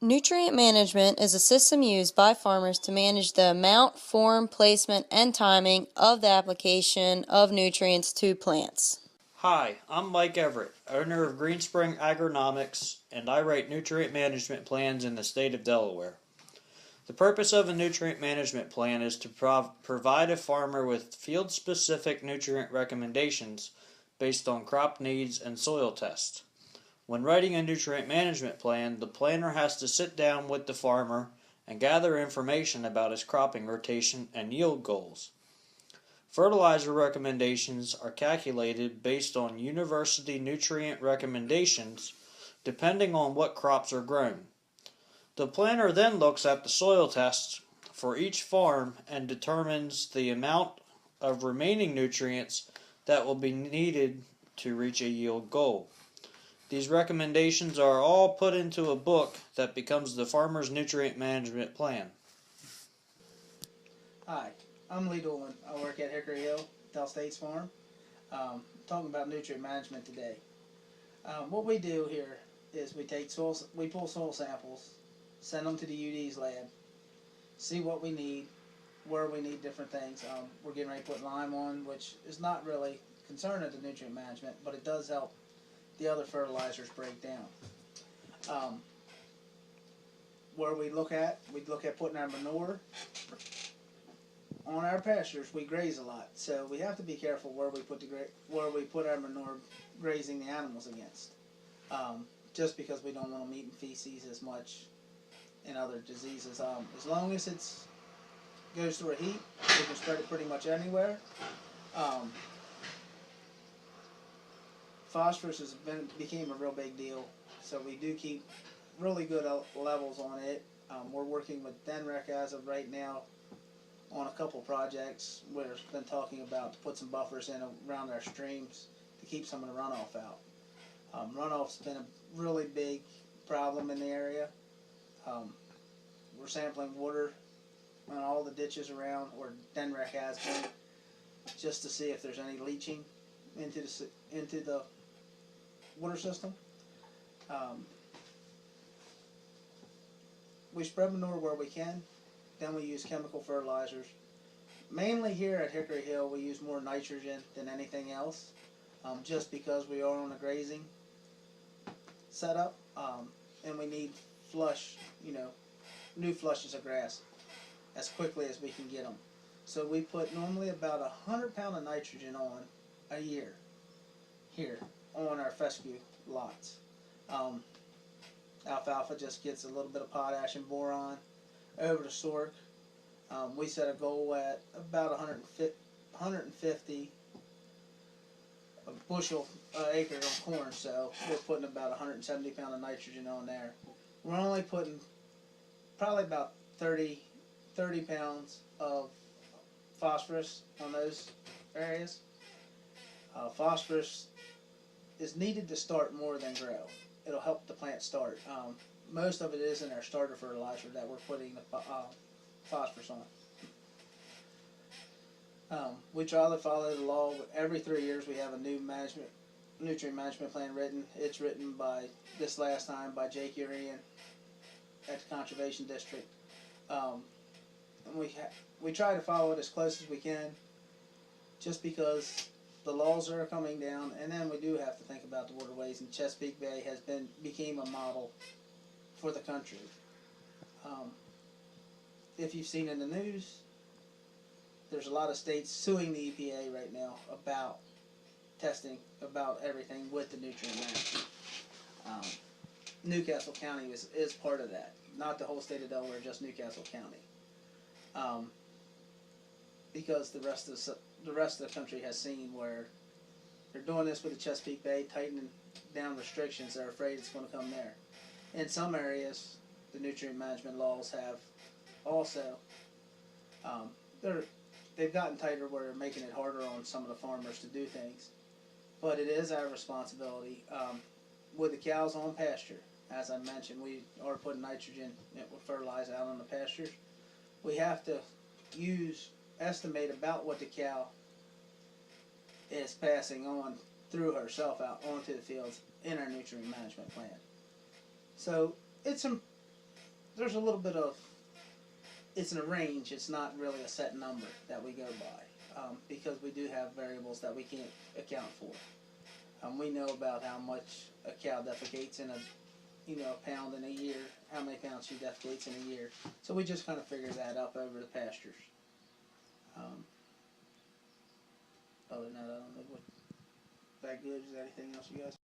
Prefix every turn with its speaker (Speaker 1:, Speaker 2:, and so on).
Speaker 1: Nutrient management is a system used by farmers to manage the amount, form, placement, and timing of the application of nutrients to plants.
Speaker 2: Hi, I'm Mike Everett, owner of Greenspring Agronomics, and I write nutrient management plans in the state of Delaware. The purpose of a nutrient management plan is to provide a farmer with field-specific nutrient recommendations based on crop needs and soil tests. When writing a nutrient management plan, the planner has to sit down with the farmer and gather information about his cropping rotation and yield goals. Fertilizer recommendations are calculated based on university nutrient recommendations depending on what crops are grown. The planner then looks at the soil tests for each farm and determines the amount of remaining nutrients that will be needed to reach a yield goal. These recommendations are all put into a book that becomes the farmer's nutrient management plan.
Speaker 3: Hi, I'm Lee Doolin. I work at Hickory Hill, Del States Farm. Talking about nutrient management today. What we do here is we pull soil samples, send them to the UD's lab, see what we need, where we need different things. We're getting ready to put lime on, which is not really concerned of the nutrient management, but it does help the other fertilizers break down. Where we look at putting our manure on our pastures. We graze a lot, so we have to be careful where we put our manure grazing the animals against. Just because we don't want them eating feces as much and other diseases. As long as it goes through a heat, we can spread it pretty much anywhere. Phosphorus became a real big deal, so we do keep really good levels on it. We're working with Denrec as of right now on a couple projects where it's been talking about to put some buffers in around our streams to keep some of the runoff out. Runoff's been a really big problem in the area. We're sampling water on all the ditches around, or Denrec has been, just to see if there's any leaching into the water system. We spread manure where we can. Then we use chemical fertilizers. Mainly here at Hickory Hill, we use more nitrogen than anything else, just because we are on a grazing setup, and we need new flushes of grass as quickly as we can get them. So we put normally about 100 pounds of nitrogen on a year here on our fescue lots. Alfalfa just gets a little bit of potash and boron. Over to sorghum, we set a goal at about 150 a bushel acre on corn, so we're putting about 170 pounds of nitrogen on there. We're only putting probably about 30 pounds of phosphorus on those areas. Phosphorus is needed to start more than grow. It'll help the plant start. Most of it is in our starter fertilizer that we're putting the phosphorus on. We try to follow the law. Every 3 years we have a new nutrient management plan written. It's written this last time by Jake Urian at the Conservation District. And we try to follow it as close as we can, just because the laws are coming down, and then we do have to think about the waterways, and Chesapeake Bay became a model for the country. If you've seen in the news, there's a lot of states suing the EPA right now about testing, about everything with the nutrient management. Newcastle County is part of that. Not the whole state of Delaware, just Newcastle County. Because the rest of the country has seen where they're doing this with the Chesapeake Bay, tightening down restrictions. They're afraid it's going to come there. In some areas, the nutrient management laws have also they've gotten tighter where they're making it harder on some of the farmers to do things. But it is our responsibility. With the cows on pasture, as I mentioned, we are putting nitrogen with fertilizer out on the pastures. We have to estimate about what the cow is passing on through herself out onto the fields in our nutrient management plan. So it's there's a little bit of, it's in a range, it's not really a set number that we go by, because we do have variables that we can't account for. We know about how much a cow defecates in a pound in a year, how many pounds she defecates in a year. So we just kind of figure that up over the pastures. Other than that, I don't know what, that good? Is there anything else you guys?